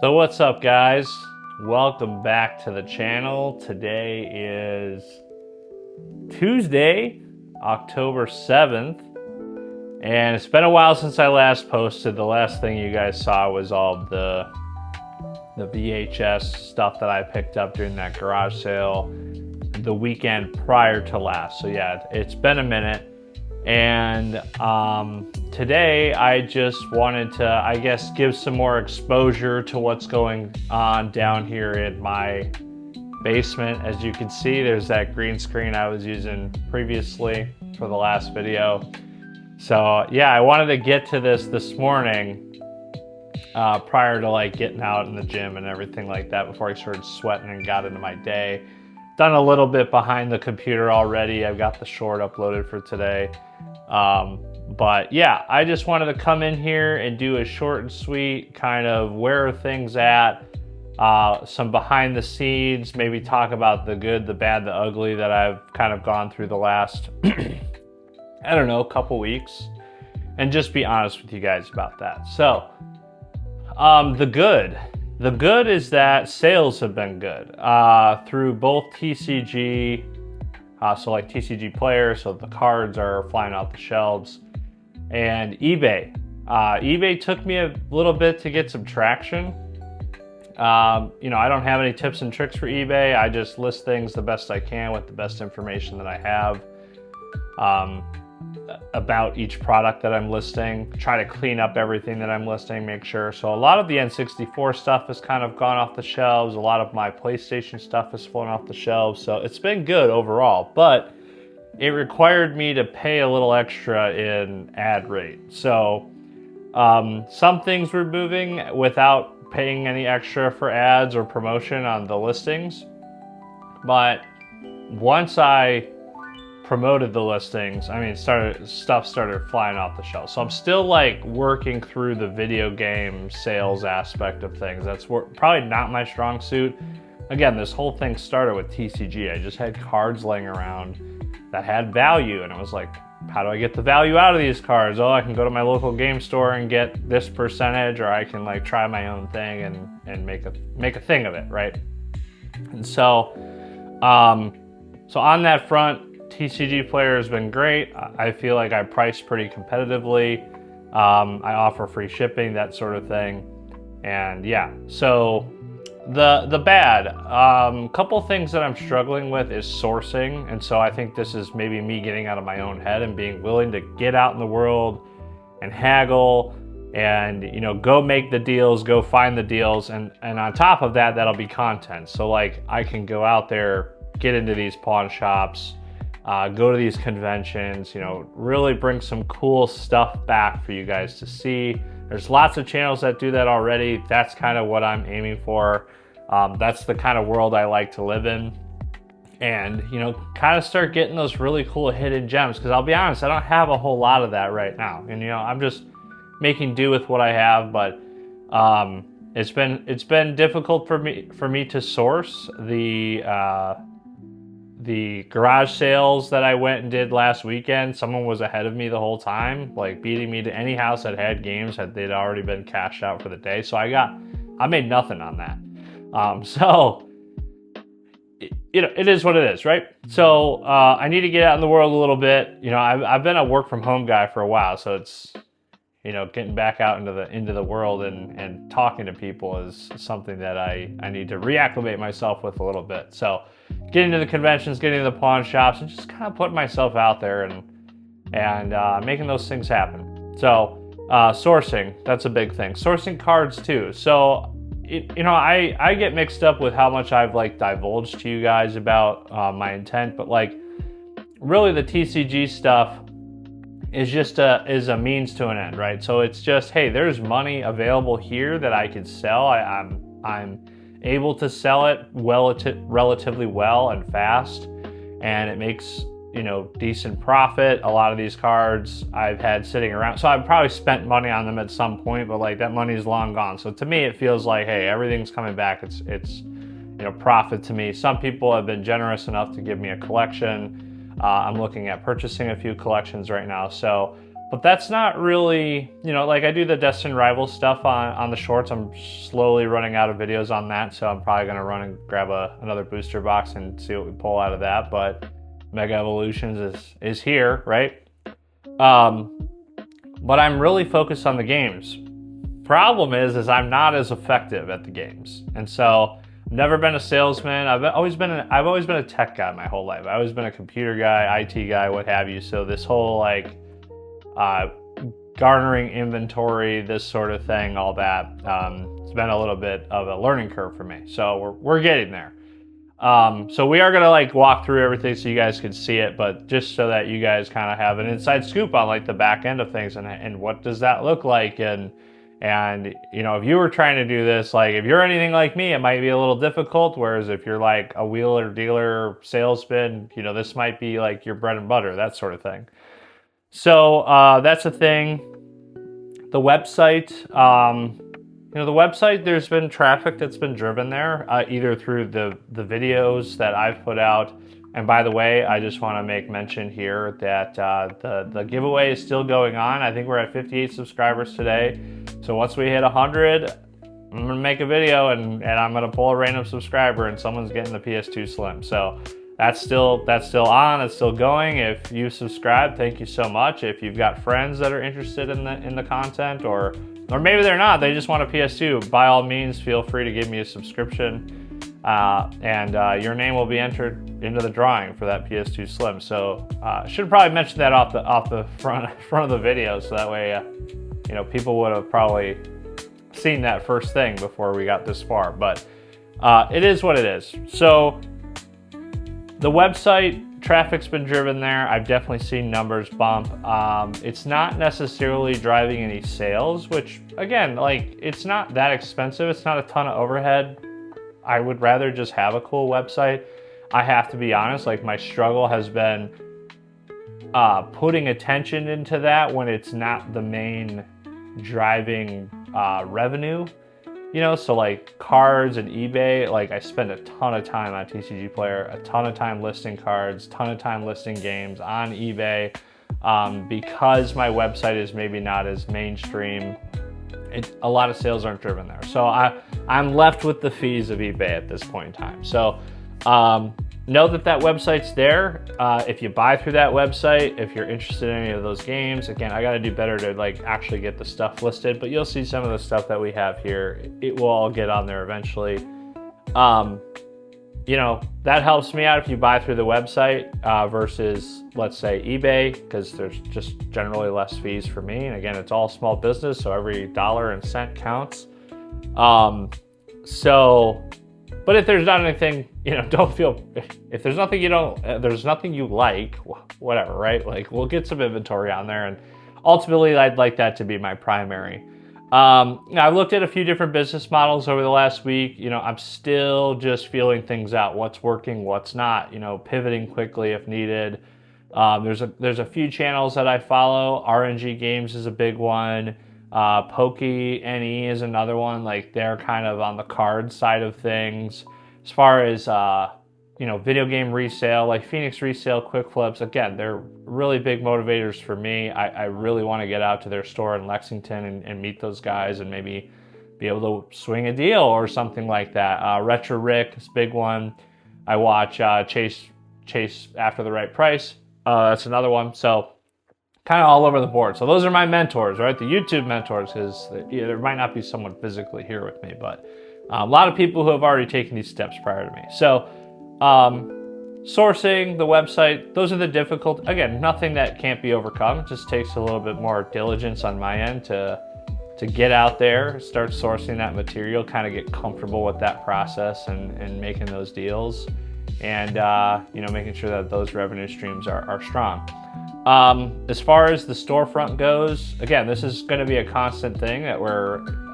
So what's up, guys? Welcome back to the channel. Today is Tuesday, October 7th, and it's been a while since I last posted. The last thing you guys saw was all the VHS stuff that I picked up during that garage sale the weekend prior to last. So yeah, it's been a minute. And today I just wanted to, I guess, give some more exposure to what's going on down here in my basement. As you can see, there's that green screen I was using previously for the last video. So yeah, I wanted to get to this morning prior to like getting out in the gym and everything like that before I started sweating and got into my day. Done a little bit behind the computer already. I've got the short uploaded for today. But yeah, I just wanted to come in here and do a short and sweet kind of where are things at, some behind the scenes, maybe talk about the good, the bad, the ugly that I've kind of gone through the last, I don't know, couple weeks, and just be honest with you guys about that. So, the good is that sales have been good through both TCG, so like TCG Player, so the cards are flying off the shelves, and eBay. eBay took me a little bit to get some traction. You know, I don't have any tips and tricks for eBay. I just list things the best I can with the best information that I have about each product that I'm listing. Try to clean up everything that I'm listing, make sure. So a lot of the N64 stuff has kind of gone off the shelves. A lot of my PlayStation stuff has flown off the shelves. So it's been good overall, but it required me to pay a little extra in ad rate. So some things were moving without paying any extra for ads or promotion on the listings. But once I promoted the listings, I mean, stuff started flying off the shelf. So I'm still like working through the video game sales aspect of things. That's probably not my strong suit. Again, this whole thing started with TCG. I just had cards laying around that had value, and it was like, how do I get the value out of these cards? Oh, I can go to my local game store and get this percentage, or I can like try my own thing and make a thing of it, right? And so so on that front, TCG Player has been great. I feel like I price pretty competitively. I offer free shipping, that sort of thing. And yeah, so the bad, couple things that I'm struggling with is sourcing. And so I think this is maybe me getting out of my own head and being willing to get out in the world and haggle and, you know, go make the deals, go find the deals. And on top of that, that'll be content. So like I can go out there, get into these pawn shops, go to these conventions, you know, really bring some cool stuff back for you guys to see. There's lots of channels that do that already. That's kind of what I'm aiming for. That's the kind of world I like to live in. And, you know, kind of start getting those really cool hidden gems. Because I'll be honest, I don't have a whole lot of that right now. And, you know, I'm just making do with what I have. But it's been difficult for me to source the garage sales that I went and did last weekend. Someone was ahead of me the whole time, like beating me to any house that had games they'd already been cashed out for the day. So I made nothing on that. So you know, it is what it is, right? So I need to get out in the world a little bit. You know, I've been a work from home guy for a while, so it's, you know, getting back out into the world and talking to people is something that I need to reacclimate myself with a little bit. So getting to the conventions, getting to the pawn shops, and just kind of putting myself out there and making those things happen. So sourcing, that's a big thing. Sourcing cards too. So you know, I get mixed up with how much I've like divulged to you guys about my intent, but like really the TCG stuff is just a means to an end, right? So it's just, hey, there's money available here that I can sell. I'm able to sell it relatively well and fast, and it makes, you know, decent profit. A lot of these cards I've had sitting around, so I've probably spent money on them at some point, but like that money is long gone. So to me, it feels like, hey, everything's coming back. It's you know, profit to me. Some people have been generous enough to give me a collection. I'm looking at purchasing a few collections right now. So But that's not really, you know, like I do the Destined Rivals stuff on the shorts. I'm slowly running out of videos on that, so I'm probably gonna run and grab another booster box and see what we pull out of that. But Mega Evolutions is here, right? But I'm really focused on the games. Problem is I'm not as effective at the games, and so I've never been a salesman. I've always been a tech guy my whole life. I've always been a computer guy, IT guy, what have you. So this whole like garnering inventory, this sort of thing, all that, it's been a little bit of a learning curve for me. So we're getting there. So we are gonna like walk through everything so you guys can see it, but just so that you guys kind of have an inside scoop on like the back end of things and what does that look like, and you know, if you were trying to do this, like if you're anything like me, it might be a little difficult, whereas if you're like a wheeler dealer salesman, you know, this might be like your bread and butter, that sort of thing. So that's a thing. The website, you know, the website, there's been traffic that's been driven there, either through the videos that I've put out. And by the way, I just want to make mention here that the giveaway is still going on. I think we're at 58 subscribers today. So once we hit 100, I'm going to make a video and I'm going to pull a random subscriber and someone's getting the PS2 Slim. So that's still on, it's still going. If you subscribe, thank you so much. If you've got friends that are interested in the content, or maybe they're not, they just want a PS2, by all means, feel free to give me a subscription. And your name will be entered into the drawing for that PS2 Slim. So should probably mention that off the front of the video, so that way you know, people would have probably seen that first thing before we got this far. But it is what it is. So the website traffic's been driven there. I've definitely seen numbers bump. It's not necessarily driving any sales, which again, like, it's not that expensive. It's not a ton of overhead. I would rather just have a cool website. I have to be honest, like my struggle has been putting attention into that when it's not the main driving revenue. You know, so like cards and eBay, like I spend a ton of time on TCG Player, a ton of time listing cards, ton of time listing games on eBay. Because my website is maybe not as mainstream, a lot of sales aren't driven there. So I'm left with the fees of eBay at this point in time. So know that website's there. If you buy through that website, if you're interested in any of those games, again, I got to do better to like actually get the stuff listed, but you'll see some of the stuff that we have here. It will all get on there eventually. You know, that helps me out if you buy through the website versus, let's say, eBay, because there's just generally less fees for me. And again, it's all small business, so every dollar and cent counts. But if there's not anything, you know, don't feel, if there's nothing there's nothing you like, whatever, right? Like, we'll get some inventory on there, and ultimately I'd like that to be my primary. I've looked at a few different business models over the last week. You know, I'm still just feeling things out, what's working, what's not, you know, pivoting quickly if needed. There's a few channels that I follow. RNG Games is a big one. Pokey NE is another one. Like, they're kind of on the card side of things. As far as, you know, video game resale, like Phoenix Resale, Quick Flips, again, they're really big motivators for me. I really want to get out to their store in Lexington and meet those guys and maybe be able to swing a deal or something like that. Retro Rick is a big one. I watch Chase After the Right Price. That's another one. So kind of all over the board. So those are my mentors, right? The YouTube mentors, because there might not be someone physically here with me, but a lot of people who have already taken these steps prior to me. So sourcing, the website, those are the difficult, again, nothing that can't be overcome. It just takes a little bit more diligence on my end to get out there, start sourcing that material, kind of get comfortable with that process and making those deals, and you know, making sure that those revenue streams are strong. As far as the storefront goes, again, this is going to be a constant thing that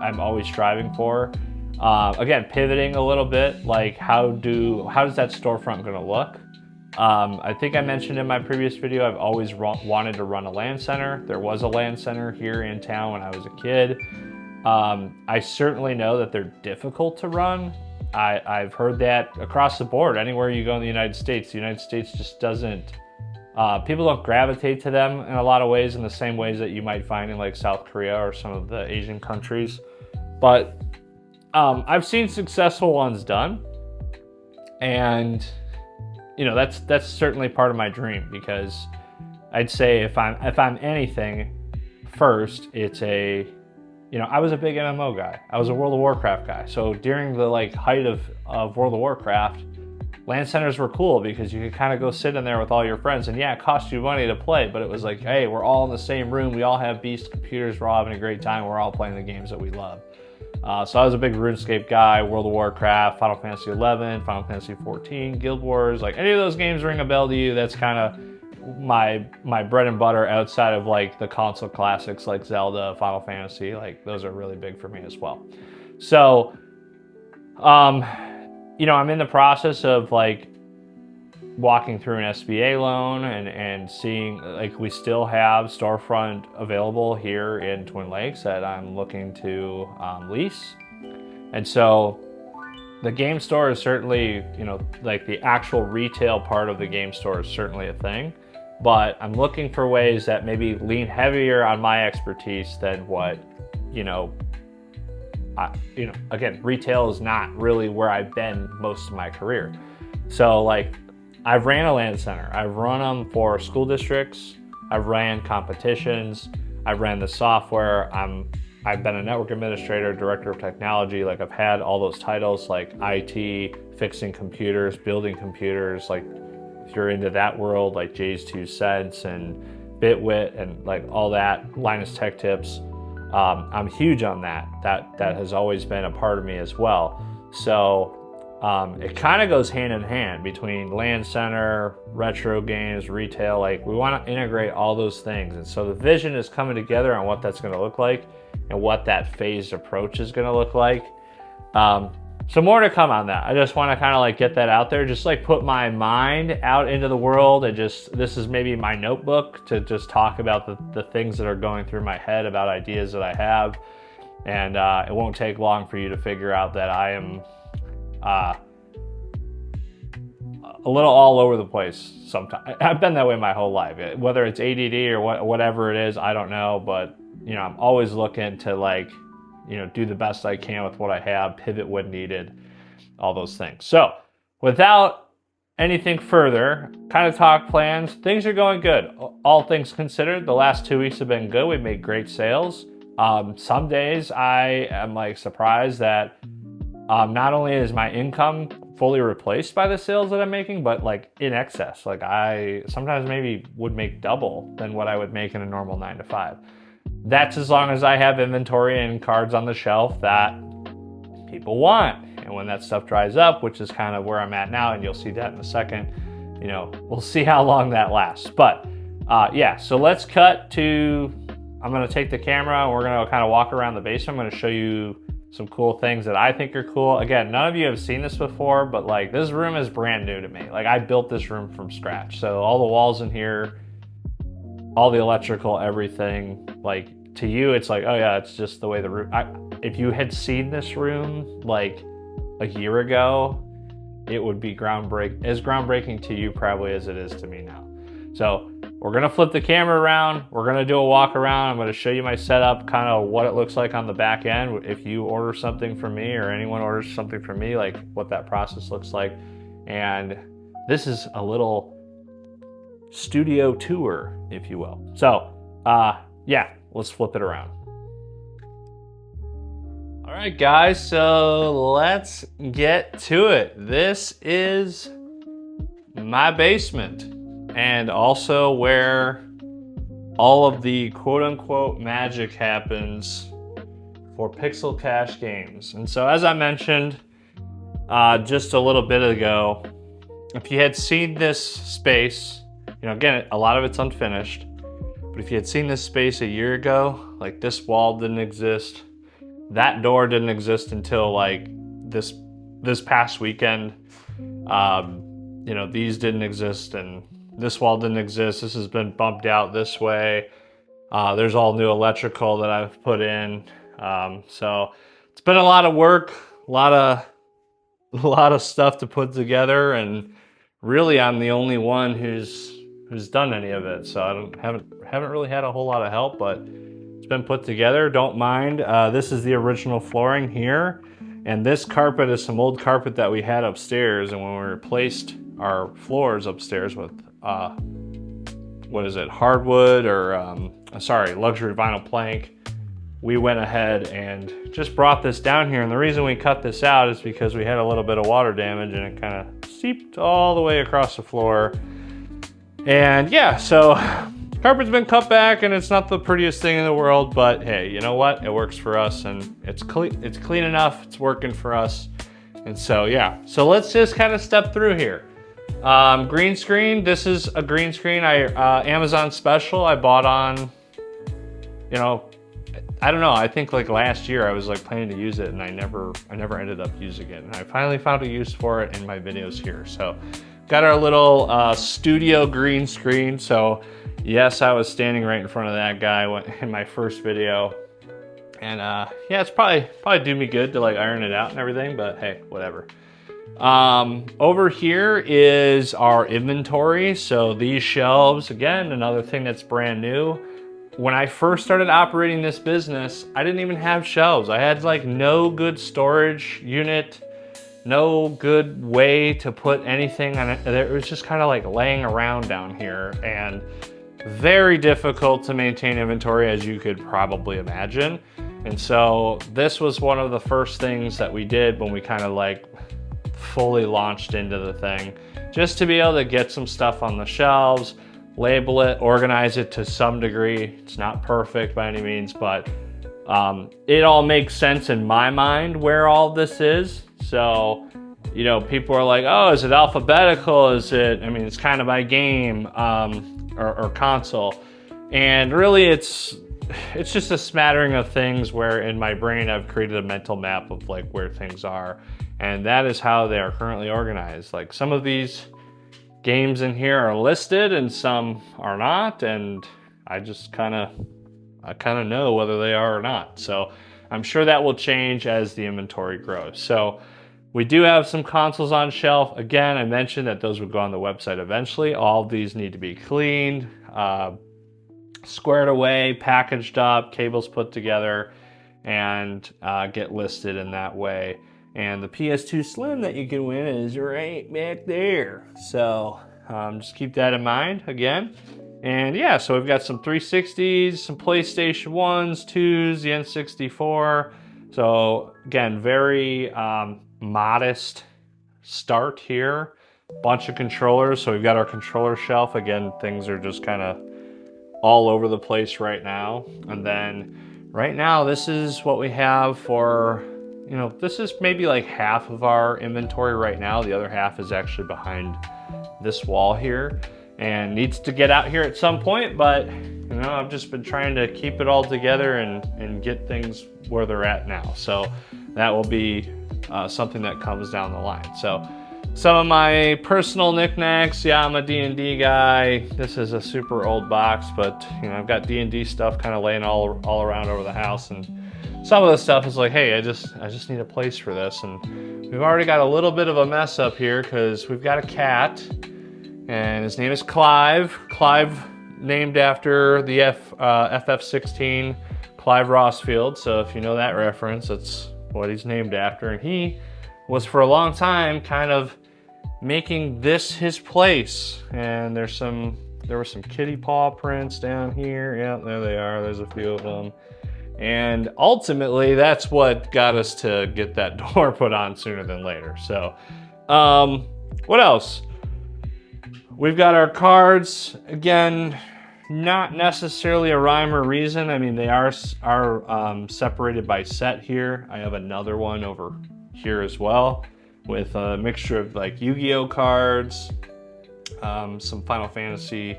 I'm always striving for. Again, pivoting a little bit, like how does that storefront going to look? I think I mentioned in my previous video, I've always wanted to run a LAN center. There was a LAN center here in town when I was a kid. I certainly know that they're difficult to run. I've heard that across the board. Anywhere you go in the United States just doesn't People don't gravitate to them in a lot of ways, in the same ways that you might find in like South Korea or some of the Asian countries. But I've seen successful ones done, and that's certainly part of my dream, because I'd say if I'm anything, first it's I was a big MMO guy. I was a World of Warcraft guy. So during the like height of World of Warcraft, LAN centers were cool because you could kind of go sit in there with all your friends, and yeah, it cost you money to play, but it was like, hey, we're all in the same room. We all have beast computers. We're all having a great time. We're all playing the games that we love. So I was a big RuneScape guy, World of Warcraft, Final Fantasy 11, Final Fantasy 14, Guild Wars. Like any of those games ring a bell to you, that's kind of my bread and butter outside of like the console classics like Zelda, Final Fantasy. Like those are really big for me as well. So, I'm in the process of like walking through an SBA loan and seeing, like, we still have storefront available here in Twin Lakes that I'm looking to lease. And so the game store is certainly, like the actual retail part of the game store is certainly a thing, but I'm looking for ways that maybe lean heavier on my expertise than what, again, retail is not really where I've been most of my career. So like, I've ran a LAN center. I've run them for school districts. I've ran competitions. I've ran the software. I've been a network administrator, director of technology. Like I've had all those titles like IT, fixing computers, building computers. Like if you're into that world, like Jay's 2 Cents and Bitwit and like all that, Linus Tech Tips. I'm huge on that. That has always been a part of me as well. So it kind of goes hand in hand between LAN center, retro games, retail. Like we want to integrate all those things. And so the vision is coming together on what that's going to look like and what that phased approach is going to look like. So more to come on that. I just want to kind of like get that out there, just like put my mind out into the world, and this is maybe my notebook to just talk about the things that are going through my head about ideas that I have. And it won't take long for you to figure out that I am a little all over the place sometimes. I've been that way my whole life. Whether it's ADD or whatever it is, I don't know. But, I'm always looking to like, do the best I can with what I have, pivot when needed, all those things. So without anything further, kind of talk plans, things are going good. All things considered, the last 2 weeks have been good. We've made great sales. Some days I am like surprised that not only is my income fully replaced by the sales that I'm making, but like in excess. Like I sometimes maybe would make double than what I would make in a normal 9 to 5. That's as long as I have inventory and cards on the shelf that people want. And when that stuff dries up, which is kind of where I'm at now, and you'll see that in a second, we'll see how long that lasts. But so let's cut to, I'm going to take the camera and we're going to kind of walk around the basement. I'm going to show you some cool things that I think are cool. Again, none of you have seen this before, but like this room is brand new to me. Like I built this room from scratch. So all the walls in here, all the electrical, everything, like to you, it's like, oh yeah, it's just the way the room, if you had seen this room like a year ago, it would be groundbreaking to you probably as it is to me now. So we're gonna flip the camera around. We're gonna do a walk around. I'm gonna show you my setup, kind of what it looks like on the back end. If you order something from me or anyone orders something from me, like what that process looks like. And this is a little studio tour, if you will. So let's flip it around. All right, guys, so let's get to it. This is my basement, and also where all of the quote-unquote magic happens for Pixel Cash games. And so as I mentioned just a little bit ago, if you had seen this space, again, a lot of it's unfinished, but if you had seen this space a year ago, like this wall didn't exist, that door didn't exist until like this past weekend. These didn't exist, and this wall didn't exist. This has been bumped out this way. There's all new electrical that I've put in. So it's been a lot of work, a lot of stuff to put together, and really I'm the only one who's who's done any of it, so I haven't really had a whole lot of help, but it's been put together. Don't mind. This is the original flooring here, and this carpet is some old carpet that we had upstairs, and when we replaced our floors upstairs with what is it, hardwood or sorry, luxury vinyl plank, we went ahead and just brought this down here. And the reason we cut this out is because we had a little bit of water damage and it kind of seeped all the way across the floor. And yeah, so carpet's been cut back and it's not the prettiest thing in the world, but hey, you know what? It works for us and it's clean enough, it's working for us. And so yeah, so let's just kind of step through here. Green screen, this is a green screen Amazon special I bought on, you know, I don't know, I think like last year I was like planning to use it and I never ended up using it. And I finally found a use for it in my videos here. So got our little studio green screen. So yes, I was standing right in front of that guy in my first video. And yeah, it's probably do me good to like iron it out and everything, but hey, whatever. Over here is our inventory. So these shelves, again, another thing that's brand new. When I first started operating this business, I didn't even have shelves. I had like no good storage unit, no good way to put anything on it. It was just kind of like laying around down here and very difficult to maintain inventory, as you could probably imagine. And so this was one of the first things that we did when we kind of like fully launched into the thing, just to be able to get some stuff on the shelves, label it, organize it to some degree. It's not perfect by any means, but it all makes sense in my mind where all this is. So, you know, people are like, oh, is it alphabetical? Is it, I mean, it's kind of by game or console. And really it's just a smattering of things where in my brain I've created a mental map of like where things are. And that is how they are currently organized. Like some of these games in here are listed and some are not, and I kind of know whether they are or not. So I'm sure that will change as the inventory grows. So we do have some consoles on shelf. Again, I mentioned that those would go on the website eventually. All of these need to be cleaned, squared away, packaged up, cables put together, and get listed in that way. And the PS2 Slim that you can win is right back there. So just keep that in mind again. And yeah, so we've got some 360s, some PlayStation 1s, 2s, the N64. So again, very modest start here. Bunch of controllers. So we've got our controller shelf. Again, things are just kind of all over the place right now. And then right now, this is what we have for, you know, this is maybe like half of our inventory right now. The other half is actually behind this wall here and needs to get out here at some point. But, you know, I've just been trying to keep it all together and get things where they're at now. So that will be something that comes down the line. So some of my personal knickknacks, yeah, I'm a D&D guy. This is a super old box, but, you know, I've got D&D stuff kind of laying all around over the house. And some of the stuff is like, hey, I just need a place for this. And we've already got a little bit of a mess up here because we've got a cat and his name is Clive. Clive named after the FF-16 Clive Rossfield. So if you know that reference, that's what he's named after. And he was for a long time kind of making this his place. And there were some kitty paw prints down here. Yeah, there they are. There's a few of them. And ultimately, that's what got us to get that door put on sooner than later. So, what else? We've got our cards. Again, not necessarily a rhyme or reason. I mean, they are separated by set here. I have another one over here as well with a mixture of like Yu-Gi-Oh cards, some Final Fantasy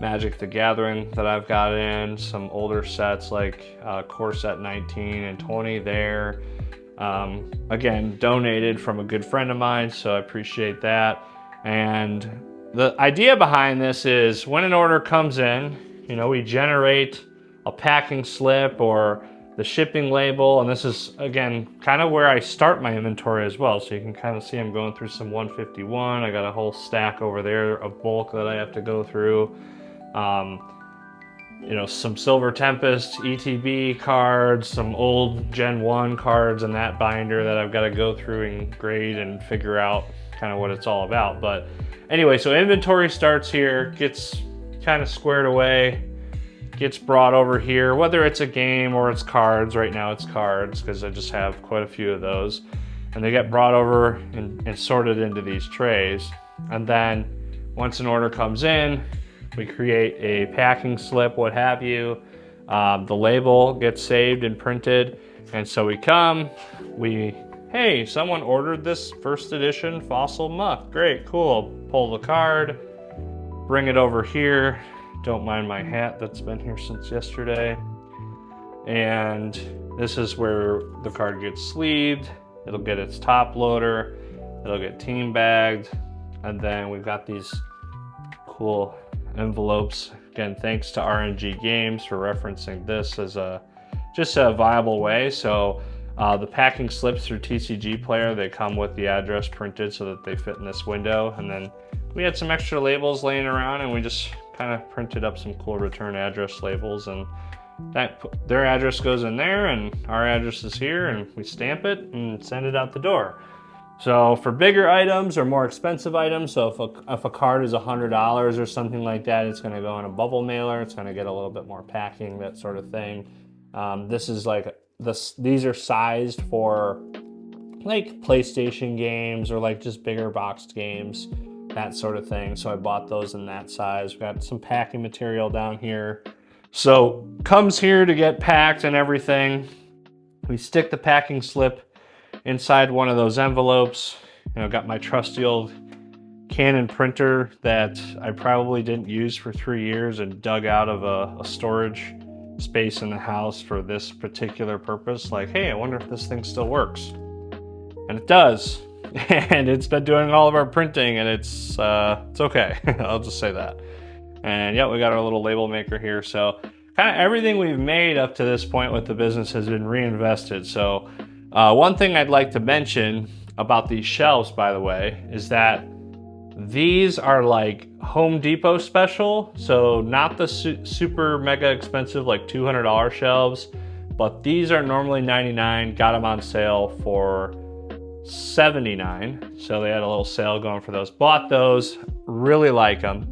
Magic the Gathering that I've got in, some older sets like core set 19 and 20 there. Again, donated from a good friend of mine, so I appreciate that. And the idea behind this is when an order comes in, you know, we generate a packing slip or the shipping label, and this is, again, kind of where I start my inventory as well. So you can kind of see I'm going through some 151. I got a whole stack over there of bulk that I have to go through. You know, some Silver Tempest ETB cards, some old Gen 1 cards in that binder that I've got to go through and grade and figure out kind of what it's all about. But anyway, so inventory starts here, gets kind of squared away, gets brought over here, whether it's a game or it's cards. Right now it's cards because I just have quite a few of those. And they get brought over and sorted into these trays. And then once an order comes in, we create a packing slip, what have you. The label gets saved and printed. And so we come, hey, someone ordered this first edition Fossil Muck. Great, cool. Pull the card, bring it over here. Don't mind my hat that's been here since yesterday. And this is where the card gets sleeved. It'll get its top loader. It'll get team bagged. And then we've got these cool envelopes. Again, thanks to RNG Games for referencing this as just a viable way. So the packing slips through TCG Player, they come with the address printed so that they fit in this window. And then we had some extra labels laying around, and we just kind of printed up some cool return address labels, and their address goes in there and our address is here, and we stamp it and send it out the door. So for bigger items or more expensive items, so if a card is $100 or something like that, it's going to go in a bubble mailer. It's going to get a little bit more packing, that sort of thing. This is like these are sized for like PlayStation games or like just bigger boxed games, that sort of thing. So I bought those in that size. We've got some packing material down here. So comes here to get packed and everything. We stick the packing slip inside one of those envelopes. You know, got my trusty old Canon printer that I probably didn't use for 3 years and dug out of a storage space in the house for this particular purpose. Like, hey, I wonder if this thing still works. And it does. And it's been doing all of our printing, and it's okay. I'll just say that. And yeah, we got our little label maker here. So kind of everything we've made up to this point with the business has been reinvested. So one thing I'd like to mention about these shelves, by the way, is that these are like Home Depot special. So not the super mega expensive, like $200 shelves, but these are normally $99. Got them on sale for $79. So they had a little sale going for those. Bought those, really like them.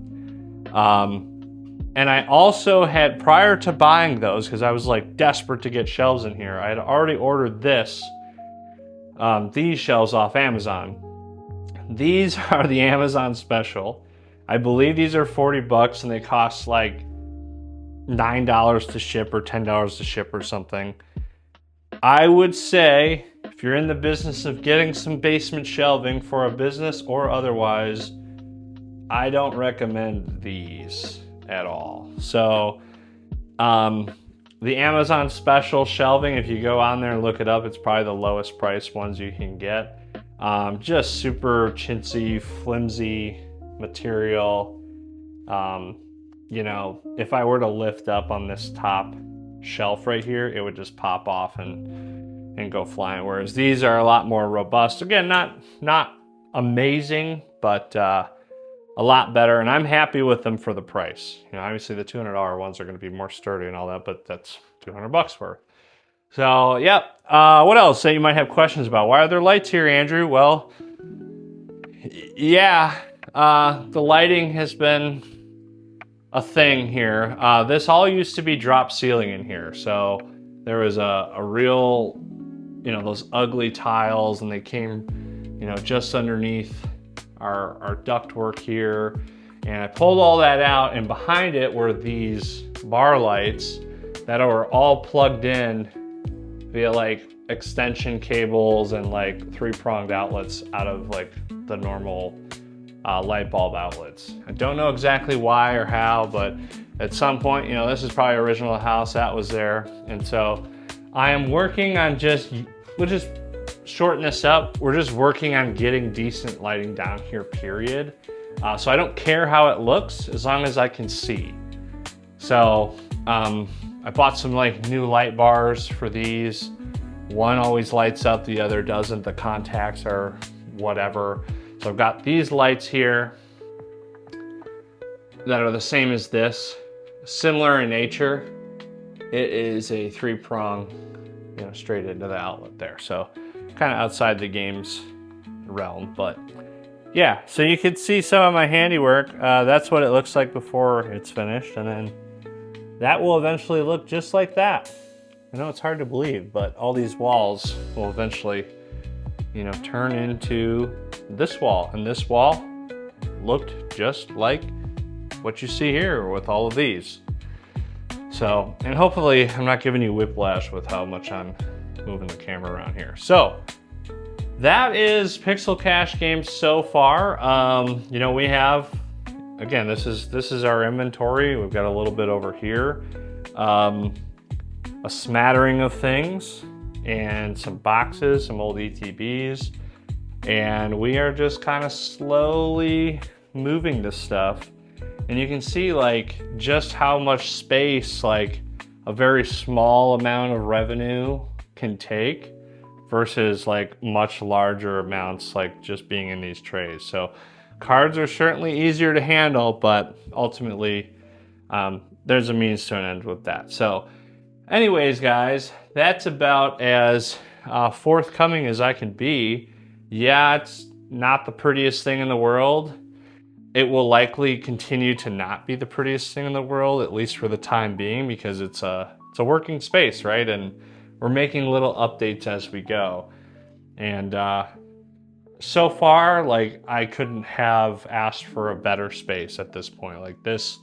And I also had, prior to buying those, because I was like desperate to get shelves in here, I had already ordered these shelves off Amazon. These are the Amazon special. I believe these are $40 and they cost like $9 to ship or $10 to ship or something. I would say if you're in the business of getting some basement shelving for a business or otherwise, I don't recommend these at all. So the Amazon special shelving, if you go on there and look it up, it's probably the lowest priced ones you can get. Just super chintzy, flimsy material. You know, if I were to lift up on this top shelf right here, it would just pop off and go flying. Whereas these are a lot more robust. Again, not amazing, but a lot better, and I'm happy with them for the price. You know, obviously the $200 ones are going to be more sturdy and all that, but that's $200 worth. So, yeah. What else? So you might have questions about, why are there lights here, Andrew? Well, yeah, the lighting has been a thing here. This all used to be drop ceiling in here. So there was a real, you know, those ugly tiles, and they came, you know, just underneath our ductwork here. And I pulled all that out, and behind it were these bar lights that are all plugged in via like extension cables and like 3-pronged outlets out of like the normal light bulb outlets. I don't know exactly why or how, but at some point, you know, this is probably original house that was there. And so I am working on we'll just shorten this up. We're just working on getting decent lighting down here, period. So I don't care how it looks as long as I can see. So I bought some like new light bars for these. One always lights up, the other doesn't. The contacts are whatever. So I've got these lights here that are the same as this, similar in nature. It is a 3-prong, you know, straight into the outlet there. So kind of outside the game's realm, but yeah. So you can see some of my handiwork. That's what it looks like before it's finished, and then that will eventually look just like that. I know it's hard to believe, but all these walls will eventually, you know, turn into this wall, and this wall looked just like what you see here with all of these. So, and hopefully I'm not giving you whiplash with how much I'm moving the camera around here. So that is Pixel Cash games so far. You know, we have, again, this is our inventory. We've got a little bit over here, a smattering of things, and some boxes, some old ETBs, and we are just kind of slowly moving this stuff. And you can see like just how much space like a very small amount of revenue can take versus like much larger amounts like just being in these trays. So cards are certainly easier to handle, but ultimately there's a means to an end with that. So anyways, guys, that's about as forthcoming as I can be. Yeah, it's not the prettiest thing in the world. It will likely continue to not be the prettiest thing in the world, at least for the time being, because it's a working space, right? And we're making little updates as we go. And so far, like, I couldn't have asked for a better space at this point. Like, this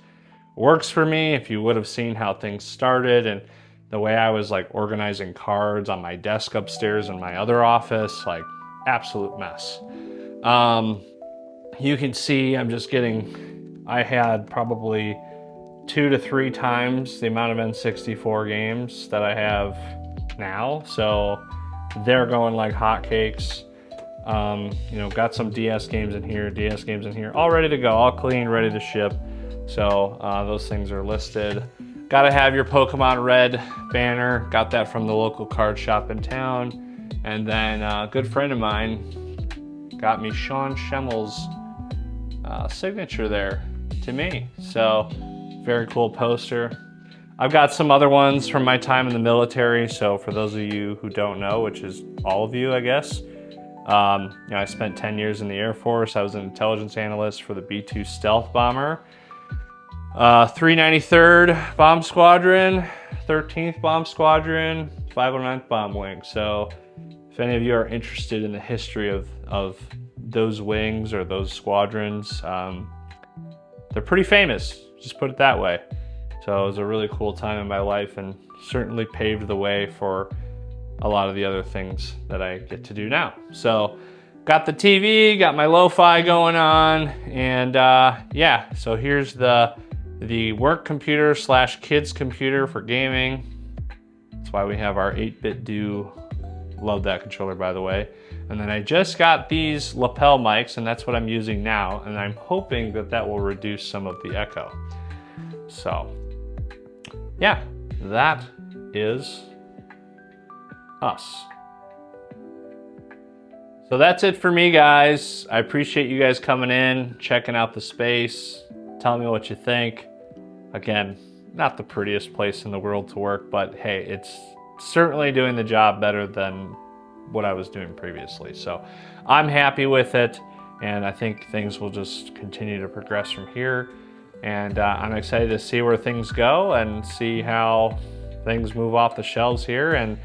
works for me. If you would have seen how things started and the way I was like organizing cards on my desk upstairs in my other office, like absolute mess. You can see I had probably 2 to 3 times the amount of N64 games that I have now. So they're going like hotcakes. You know, got some DS games in here, all ready to go, all clean, ready to ship. So those things are listed. Gotta have your Pokemon Red banner. Got that from the local card shop in town. And then a good friend of mine got me Sean Schemmel's signature there to me. So very cool poster. I've got some other ones from my time in the military. So for those of you who don't know, which is all of you, I guess, you know, I spent 10 years in the Air Force. I was an intelligence analyst for the B-2 stealth bomber, 393rd Bomb Squadron, 13th Bomb Squadron, 509th Bomb Wing. So if any of you are interested in the history of those wings or those squadrons, they're pretty famous, just put it that way. So it was a really cool time in my life and certainly paved the way for a lot of the other things that I get to do now. So got the TV, got my lo-fi going on, and yeah, so here's the work computer / kids computer for gaming. That's why we have our 8-bit do. Love that controller, by the way. And then I just got these lapel mics, and that's what I'm using now, and I'm hoping that that will reduce some of the echo. So yeah, that is us. So that's it for me, guys. I appreciate you guys coming in, checking out the space, telling me what you think. Again, not the prettiest place in the world to work, but hey, it's certainly doing the job better than what I was doing previously. So I'm happy with it, and I think things will just continue to progress from here. And I'm excited to see where things go and see how things move off the shelves here. And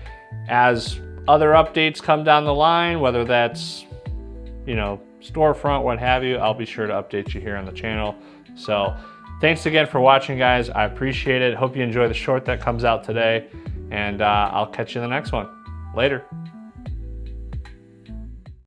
as other updates come down the line, whether that's, you know, storefront, what have you, I'll be sure to update you here on the channel. So thanks again for watching, guys. I appreciate it. Hope you enjoy the short that comes out today, and I'll catch you in the next one. Later.